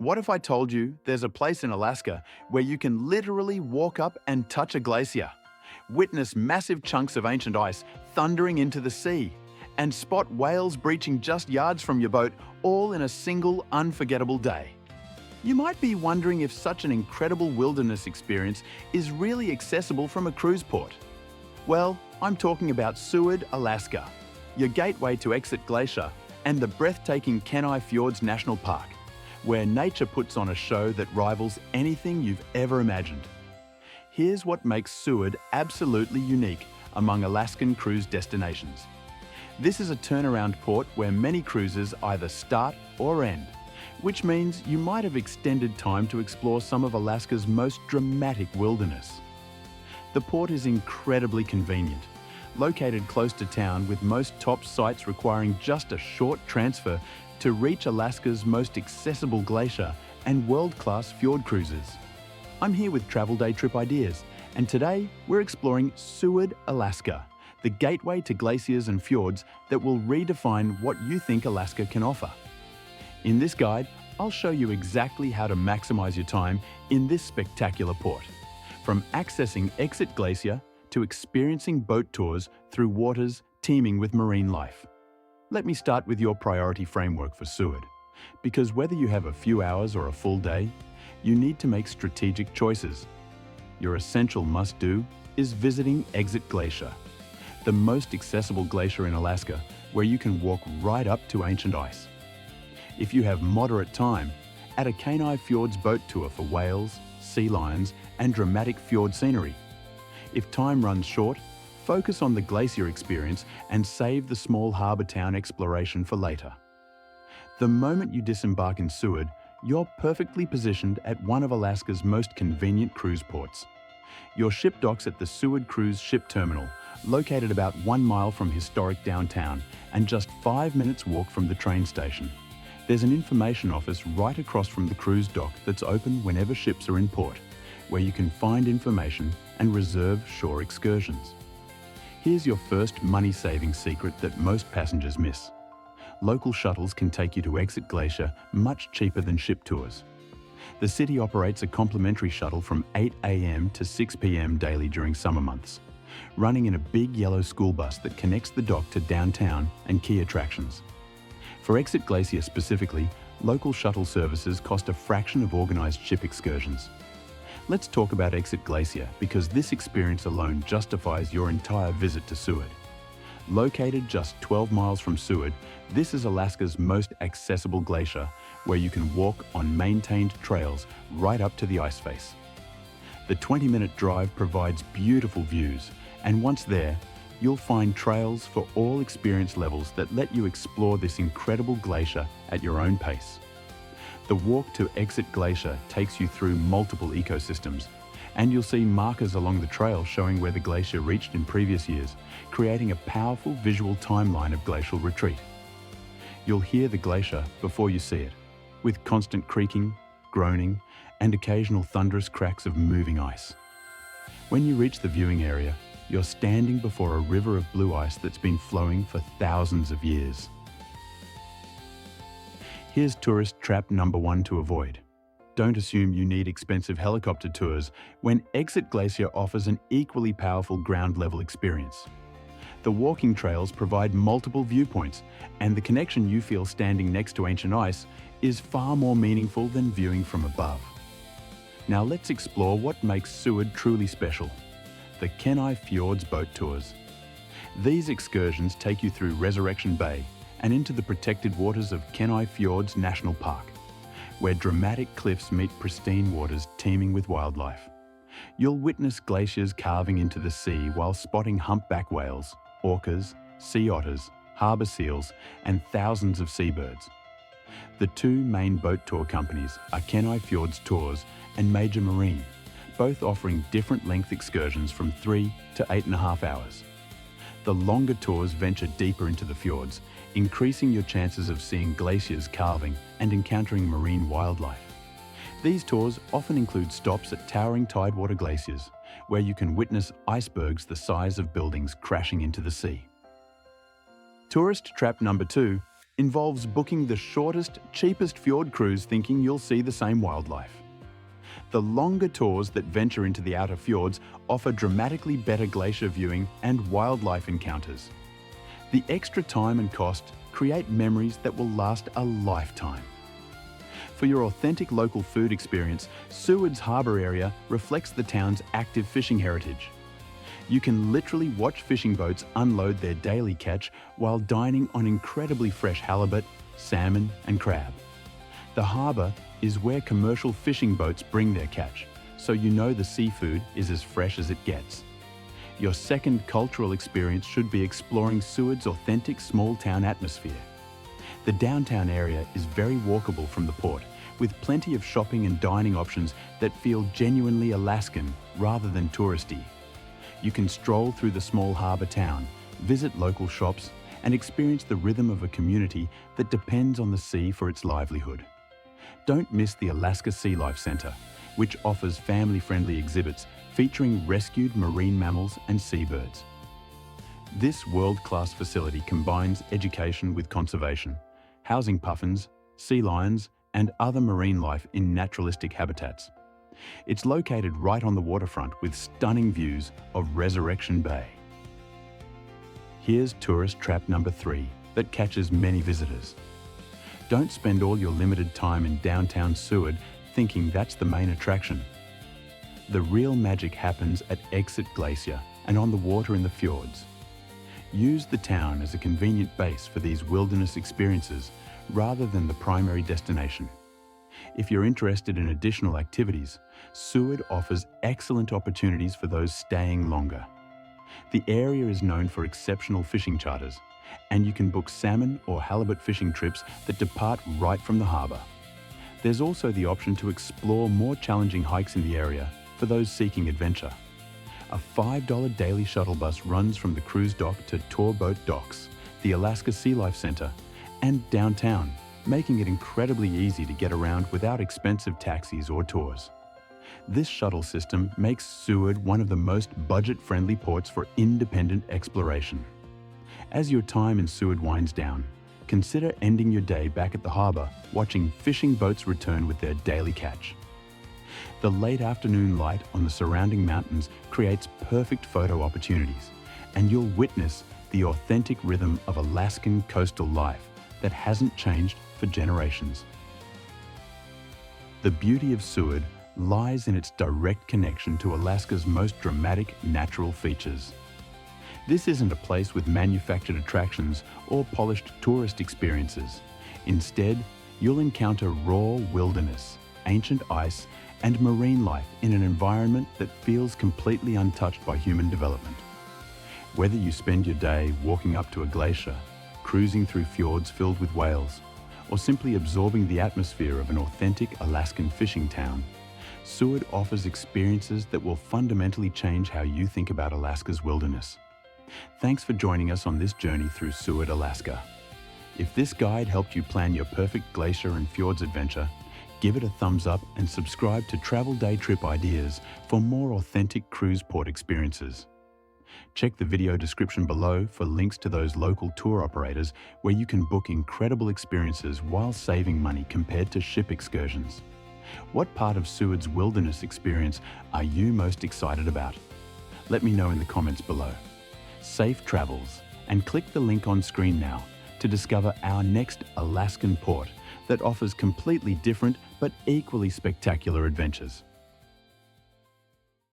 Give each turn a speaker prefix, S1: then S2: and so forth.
S1: What if I told you there's a place in Alaska where you can literally walk up and touch a glacier, witness massive chunks of ancient ice thundering into the sea, and spot whales breaching just yards from your boat, all in a single unforgettable day? You might be wondering if such an incredible wilderness experience is really accessible from a cruise port. Well, I'm talking about Seward, Alaska, your gateway to Exit Glacier and the breathtaking Kenai Fjords National Park, where nature puts on a show that rivals anything you've ever imagined. Here's what makes Seward absolutely unique among Alaskan cruise destinations. This is a turnaround port where many cruises either start or end, which means you might have extended time to explore some of Alaska's most dramatic wilderness. The port is incredibly convenient, located close to town with most top sites requiring just a short transfer to reach Alaska's most accessible glacier and world-class fjord cruises. I'm here with Travel Day Trip Ideas, and today we're exploring Seward, Alaska, the gateway to glaciers and fjords that will redefine what you think Alaska can offer. In this guide, I'll show you exactly how to maximize your time in this spectacular port, from accessing Exit Glacier to experiencing boat tours through waters teeming with marine life. Let me start with your priority framework for Seward, because whether you have a few hours or a full day, you need to make strategic choices. Your essential must-do is visiting Exit Glacier, the most accessible glacier in Alaska, where you can walk right up to ancient ice. If you have moderate time, add a Kenai Fjords boat tour for whales, sea lions, and dramatic fjord scenery. If time runs short, focus on the glacier experience and save the small harbour town exploration for later. The moment you disembark in Seward, you're perfectly positioned at one of Alaska's most convenient cruise ports. Your ship docks at the Seward Cruise Terminal, located about 1 mile from historic downtown and just 5 minutes walk from the train station. There's an information office right across from the cruise dock that's open whenever ships are in port, where you can find information and reserve shore excursions. Here's your first money-saving secret that most passengers miss. Local shuttles can take you to Exit Glacier much cheaper than ship tours. The city operates a complimentary shuttle from 8 a.m. to 6 p.m. daily during summer months, running in a big yellow school bus that connects the dock to downtown and key attractions. For Exit Glacier specifically, local shuttle services cost a fraction of organised ship excursions. Let's talk about Exit Glacier because this experience alone justifies your entire visit to Seward. Located just 12 miles from Seward, this is Alaska's most accessible glacier where you can walk on maintained trails right up to the ice face. The 20-minute drive provides beautiful views, and once there, you'll find trails for all experience levels that let you explore this incredible glacier at your own pace. The walk to Exit Glacier takes you through multiple ecosystems, and you'll see markers along the trail showing where the glacier reached in previous years, creating a powerful visual timeline of glacial retreat. You'll hear the glacier before you see it, with constant creaking, groaning, and occasional thunderous cracks of moving ice. When you reach the viewing area, you're standing before a river of blue ice that's been flowing for thousands of years. Here's tourist trap number 1 to avoid. Don't assume you need expensive helicopter tours when Exit Glacier offers an equally powerful ground-level experience. The walking trails provide multiple viewpoints, and the connection you feel standing next to ancient ice is far more meaningful than viewing from above. Now let's explore what makes Seward truly special: the Kenai Fjords boat tours. These excursions take you through Resurrection Bay and into the protected waters of Kenai Fjords National Park, where dramatic cliffs meet pristine waters teeming with wildlife. You'll witness glaciers carving into the sea while spotting humpback whales, orcas, sea otters, harbour seals, and thousands of seabirds. The two main boat tour companies are Kenai Fjords Tours and Major Marine, both offering different length excursions from 3 to 8.5 hours. The longer tours venture deeper into the fjords, increasing your chances of seeing glaciers carving and encountering marine wildlife. These tours often include stops at towering tidewater glaciers, where you can witness icebergs the size of buildings crashing into the sea. Tourist trap number 2, involves booking the shortest, cheapest fjord cruise thinking you'll see the same wildlife. The longer tours that venture into the outer fjords offer dramatically better glacier viewing and wildlife encounters. The extra time and cost create memories that will last a lifetime. For your authentic local food experience, Seward's harbour area reflects the town's active fishing heritage. You can literally watch fishing boats unload their daily catch while dining on incredibly fresh halibut, salmon and crab. The harbour is where commercial fishing boats bring their catch, so you know the seafood is as fresh as it gets. Your second cultural experience should be exploring Seward's authentic small-town atmosphere. The downtown area is very walkable from the port, with plenty of shopping and dining options that feel genuinely Alaskan rather than touristy. You can stroll through the small harbour town, visit local shops, and experience the rhythm of a community that depends on the sea for its livelihood. Don't miss the Alaska Sea Life Centre, which offers family-friendly exhibits featuring rescued marine mammals and seabirds. This world-class facility combines education with conservation, housing puffins, sea lions, and other marine life in naturalistic habitats. It's located right on the waterfront with stunning views of Resurrection Bay. Here's tourist trap number 3 that catches many visitors. Don't spend all your limited time in downtown Seward thinking that's the main attraction. The real magic happens at Exit Glacier and on the water in the fjords. Use the town as a convenient base for these wilderness experiences rather than the primary destination. If you're interested in additional activities, Seward offers excellent opportunities for those staying longer. The area is known for exceptional fishing charters, and you can book salmon or halibut fishing trips that depart right from the harbour. There's also the option to explore more challenging hikes in the area for those seeking adventure. A $5 daily shuttle bus runs from the cruise dock to Tour Boat Docks, the Alaska Sea Life Centre, and downtown, making it incredibly easy to get around without expensive taxis or tours. This shuttle system makes Seward one of the most budget-friendly ports for independent exploration. As your time in Seward winds down, consider ending your day back at the harbour watching fishing boats return with their daily catch. The late afternoon light on the surrounding mountains creates perfect photo opportunities, and you'll witness the authentic rhythm of Alaskan coastal life that hasn't changed for generations. The beauty of Seward lies in its direct connection to Alaska's most dramatic natural features. This isn't a place with manufactured attractions or polished tourist experiences. Instead, you'll encounter raw wilderness, ancient ice, and marine life in an environment that feels completely untouched by human development. Whether you spend your day walking up to a glacier, cruising through fjords filled with whales, or simply absorbing the atmosphere of an authentic Alaskan fishing town, Seward offers experiences that will fundamentally change how you think about Alaska's wilderness. Thanks for joining us on this journey through Seward, Alaska. If this guide helped you plan your perfect glacier and fjords adventure, give it a thumbs up and subscribe to Travel Day Trip Ideas for more authentic cruise port experiences. Check the video description below for links to those local tour operators where you can book incredible experiences while saving money compared to ship excursions. What part of Seward's wilderness experience are you most excited about? Let me know in the comments below. Safe travels, and click the link on screen now to discover our next Alaskan port that offers completely different but equally spectacular adventures.